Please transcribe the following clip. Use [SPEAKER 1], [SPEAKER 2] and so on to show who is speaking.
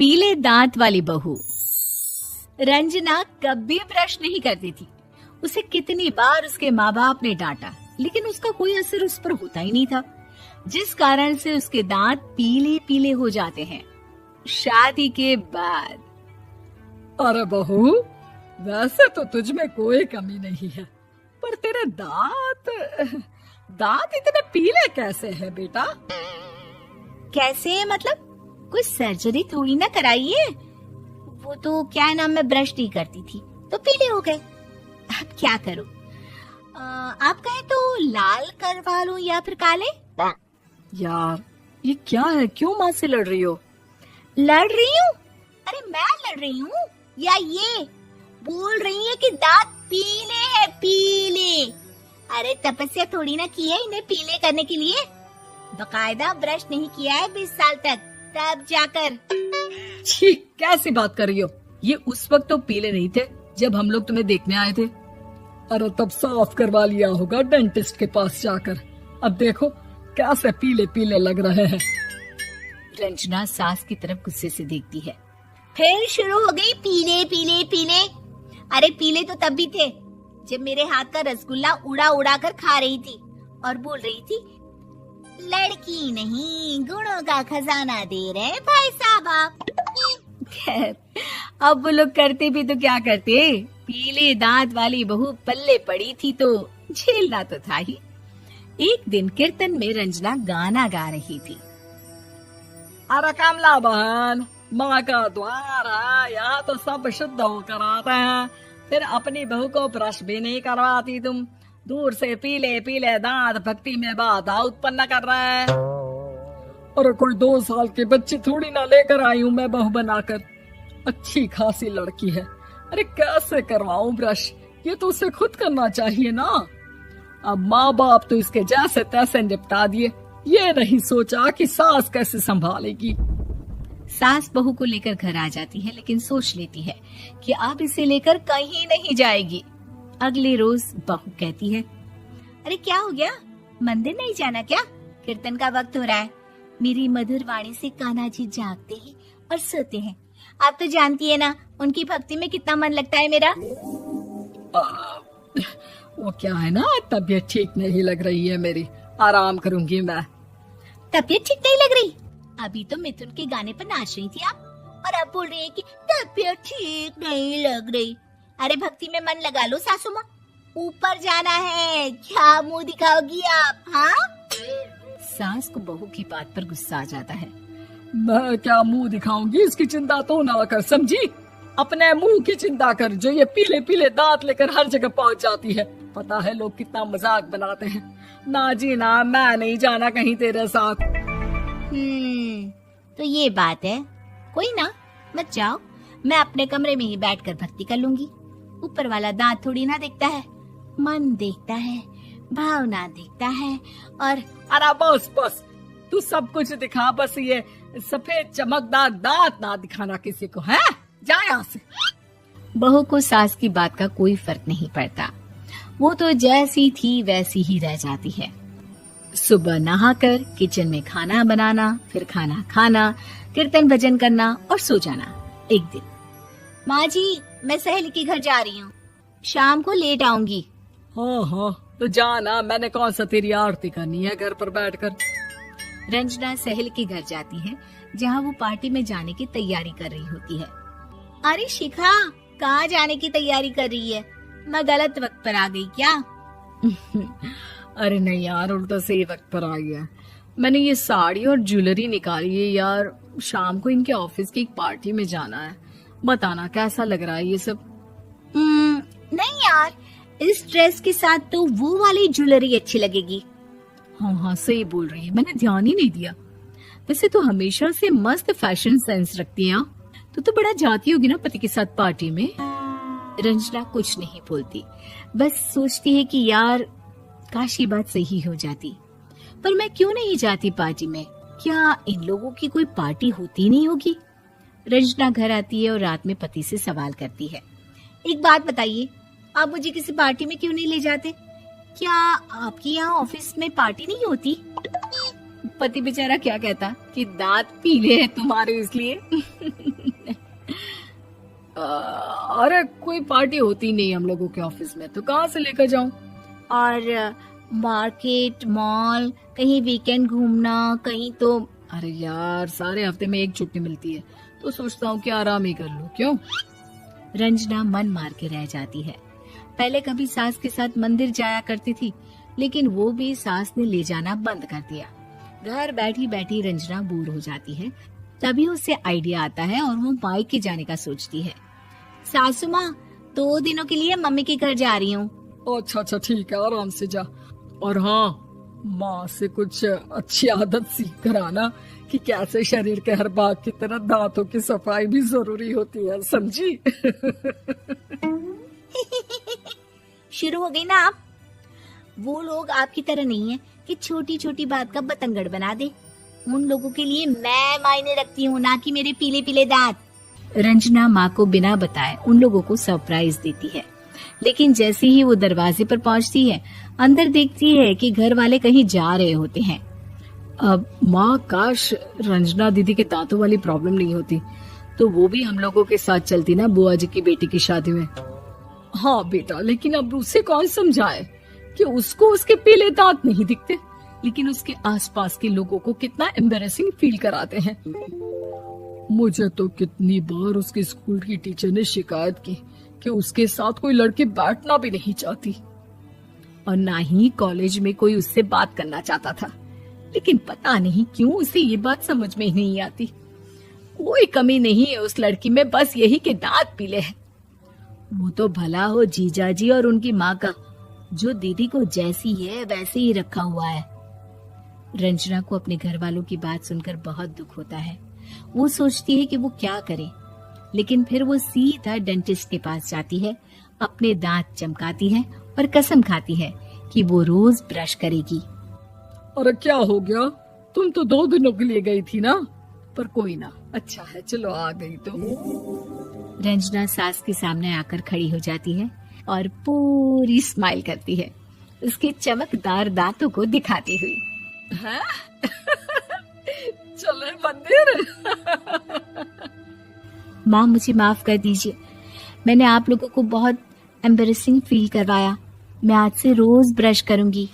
[SPEAKER 1] पीले दांत वाली बहू। रंजना कभी ब्रश नहीं करती थी। उसे कितनी बार उसके माँ बाप ने डांटा, लेकिन उसका कोई असर उस पर होता ही नहीं था, जिस कारण से उसके दांत पीले पीले हो जाते हैं। शादी के बाद।
[SPEAKER 2] अरे बहू, वैसे तो तुझ में कोई कमी नहीं है, पर तेरे दांत इतने पीले कैसे हैं बेटा?
[SPEAKER 1] कैसे मतलब? कोई सर्जरी थोड़ी ना कराई है। वो तो क्या नाम, मैं ब्रश नहीं करती थी तो पीले हो गए। अब क्या करूं? आप कहें तो लाल करवा लूं या फिर काले?
[SPEAKER 2] यार ये क्या है, क्यों माँ से लड़ रही हो?
[SPEAKER 1] लड़ रही हूँ? अरे मैं लड़ रही हूँ या ये बोल रही है कि दांत पीले हैं, पीले। अरे तपस्या थोड़ी ना की है इन्हें पीले करने के लिए। बकायदा ब्रश नहीं किया है 20 साल तक, तब जाकर।
[SPEAKER 2] छी, कैसी बात कर रही हो? ये उस वक्त तो पीले नहीं थे जब हम लोग तुम्हें देखने आए थे। अरे तब साफ करवा लिया होगा डेंटिस्ट के पास जाकर। अब देखो कैसे पीले पीले लग रहे हैं।
[SPEAKER 1] रंजना सास की तरफ गुस्से से देखती है। फिर शुरू हो गई पीले पीले पीले। अरे पीले तो तब भी थे जब मेरे हाथ का रसगुल्ला उड़ा उड़ा कर खा रही थी और बोल रही थी, लड़की नहीं गुणों का खजाना दे रहे भाई साहब आप। खैर, अब वो लोग करते भी तो क्या करते, पीले दांत वाली बहू पल्ले पड़ी थी तो झेलना तो था ही। एक दिन कीर्तन में रंजना गाना गा रही थी।
[SPEAKER 2] अरे कमला बहन, माँ का द्वार है, यहाँ तो सब शुद्ध होकर आते हैं, फिर अपनी बहू को ब्रश भी नहीं करवाती तुम। दूर से पीले पीले दांत भक्ति में बाधा उत्पन्न कर रहे हैं। अरे कोई 2 साल के बच्चे थोड़ी ना लेकर आई हूँ मैं बहू बनाकर। अच्छी खासी लड़की है, अरे कैसे करवाऊं ब्रश? ये तो उसे खुद करना चाहिए ना। अब माँ बाप तो इसके जैसे तैसे निपटा दिए, ये नहीं सोचा कि सास कैसे संभालेगी।
[SPEAKER 1] सास बहू को लेकर घर आ जाती है, लेकिन सोच लेती है कि अब इसे लेकर कहीं नहीं जाएगी। अगले रोज बहू कहती है, अरे क्या हो गया, मंदिर नहीं जाना क्या? कीर्तन का वक्त हो रहा है। मेरी मधुर वाणी से कान्हा जी जागते हैं और सोते हैं। आप तो जानती है ना उनकी भक्ति में कितना मन लगता है मेरा।
[SPEAKER 2] वो क्या है ना, तबीयत ठीक नहीं लग रही है मेरी, आराम करूंगी मैं।
[SPEAKER 1] तबीयत ठीक नहीं लग रही? अभी तो मिथुन के गाने पर नाच रही थी आप, और अब बोल रही है कि तबीयत ठीक नहीं लग रही। अरे भक्ति में मन लगा लो सासू माँ, ऊपर जाना है, क्या मुंह दिखाओगी आप? हाँ? सास को बहू की बात पर गुस्सा आ जाता है।
[SPEAKER 2] मैं क्या मुंह दिखाऊंगी, इसकी चिंता तो ना कर, समझी? अपने मुंह की चिंता कर, जो ये पीले पीले दांत लेकर हर जगह पहुंच जाती है। पता है लोग कितना मजाक बनाते हैं। ना जी ना, मैं नहीं जाना कहीं तेरे साथ।
[SPEAKER 1] तो ये बात है। कोई ना, मत जाओ, मैं अपने कमरे में ही बैठकर भक्ति कर लूंगी। ऊपर वाला दांत थोड़ी ना देखता है, मन देखता है, भावना देखता है। और
[SPEAKER 2] अरे बस बस, तू सब कुछ दिखा, बस ये सफेद चमकदार दांत ना दिखाना किसी को, है? जा यहाँ से।
[SPEAKER 1] बहू को सास की बात का कोई फर्क नहीं पड़ता, वो तो जैसी थी वैसी ही रह जाती है। सुबह नहाकर किचन में खाना बनाना, फिर खाना खाना, कीर्तन भजन करना और सो जाना। एक दिन, माँ जी मैं सहेली के घर जा रही हूँ, शाम को लेट आऊंगी।
[SPEAKER 2] हाँ हाँ तो जाना, मैंने कौन सा तेरी आरती करनी है घर पर बैठकर।
[SPEAKER 1] रंजना सहेली के घर जाती है, जहाँ वो पार्टी में जाने की तैयारी कर रही होती है। अरे शिखा, कहाँ जाने की तैयारी कर रही है? मैं गलत वक्त पर आ गई क्या?
[SPEAKER 2] अरे नहीं यार, उल्टा सही वक्त पर आ गया। मैंने ये साड़ी और ज्वेलरी निकाली है यार, शाम को इनके ऑफिस की एक पार्टी में जाना है। बताना कैसा लग रहा है ये सब?
[SPEAKER 1] नहीं यार, इस ड्रेस के साथ तो वो वाली ज्वेलरी अच्छी लगेगी।
[SPEAKER 2] हाँ हाँ सही बोल रही है, मैंने ध्यान ही नहीं दिया। वैसे तो हमेशा से मस्त फैशन सेंस रखती है। तो बड़ा जाती होगी ना पति के साथ पार्टी में।
[SPEAKER 1] रंजना कुछ नहीं बोलती, बस सोचती है कि यार काश ये बात सही हो जाती, पर मैं क्यों नहीं जाती पार्टी में? क्या इन लोगों की कोई पार्टी होती नहीं होगी? रंजना घर आती है और रात में पति से सवाल करती है, एक बात बताइए, आप मुझे किसी पार्टी में क्यों नहीं ले जाते? क्या आपके यहाँ ऑफिस में पार्टी नहीं होती? पति बेचारा क्या कहता कि दांत पीले हैं तुम्हारे इसलिए।
[SPEAKER 2] अरे कोई पार्टी होती नहीं हम लोगों के ऑफिस में, तो कहाँ से लेकर जाऊं?
[SPEAKER 1] और मार्केट, मॉल, कहीं वीकेंड घूमना, कहीं तो।
[SPEAKER 2] अरे यार सारे हफ्ते में एक छुट्टी मिलती है, तो सोचता हूँ कि आराम ही कर लूं। क्यों?
[SPEAKER 1] रंजना मन मार के रह जाती है। पहले कभी सास के साथ मंदिर जाया करती थी, लेकिन वो भी सास ने ले जाना बंद कर दिया। घर बैठी बैठी रंजना बोर हो जाती है। तभी उसे आइडिया आता है और वो मायके जाने का सोचती है। सासू माँ, 2 दिनों के लिए मम्मी के घर जा रही हूँ।
[SPEAKER 2] अच्छा ठीक है, आराम से जा। और हाँ, माँ से कुछ अच्छी आदत सीख कर आना कि कैसे शरीर के हर भाग की तरह दांतों की सफाई भी जरूरी होती है, समझी?
[SPEAKER 1] शुरू हो गई ना आप। वो लोग आपकी तरह नहीं है कि छोटी छोटी बात का बतंगड़ बना दे। उन लोगों के लिए मैं मायने रखती हूँ, ना कि मेरे पीले पीले दांत। रंजना माँ को बिना बताए उन लोगों को सरप्राइज देती है, लेकिन जैसे ही वो दरवाजे पर पहुंचती है, अंदर देखती है कि घर वाले कहीं जा रहे होते हैं।
[SPEAKER 2] अब माँ, काश रंजना दीदी के दांतों वाली प्रॉब्लम नहीं होती, तो वो भी हम लोगों के साथ चलती ना बुआ जी की बेटी की शादी में। हाँ बेटा, लेकिन अब उसे कौन समझाए कि उसको उसके पीले दांत नहीं दिखते, लेकिन उसके आसपास के लोगों को कितना एम्बैरेसिंग फील कराते हैं। मुझे तो कितनी बार उसके स्कूल की टीचर ने शिकायत की कि उसके साथ कोई लड़की बैठना भी नहीं चाहती, और ना ही कॉलेज में कोई उससे बात करना चाहता था। लेकिन पता नहीं क्यों उसे ये बात समझ में ही नहीं आती। कोई कमी नहीं है उस लड़की में, बस यही कि दांत पीले हैं। वो तो भला हो जीजाजी और उनकी माँ का, जो दीदी को जैसी है वैसे ही रखा हुआ है। रंजना को अपने घर वालों की बात सुनकर बहुत दुख होता है। वो सोचती है कि वो क्या करे, लेकिन फिर वो सीधा डेंटिस्ट के पास जाती है, अपने दांत चमकाती है और कसम खाती है कि वो रोज ब्रश करेगी। अरे क्या हो गया? तुम तो 2 दिनों के लिए गई थी ना। पर कोई ना, अच्छा है, चलो आ गई तो। रंजना सास के सामने आकर खड़ी हो जाती है और पूरी स्माइल करती है, उसके चमकदार दांतों को दिखाती हुई। चले मंदिर। माँ, मुझे माफ कर दीजिए, मैंने आप लोगों को बहुत एम्बैरेसिंग फील करवाया। मैं आज से रोज ब्रश करूंगी।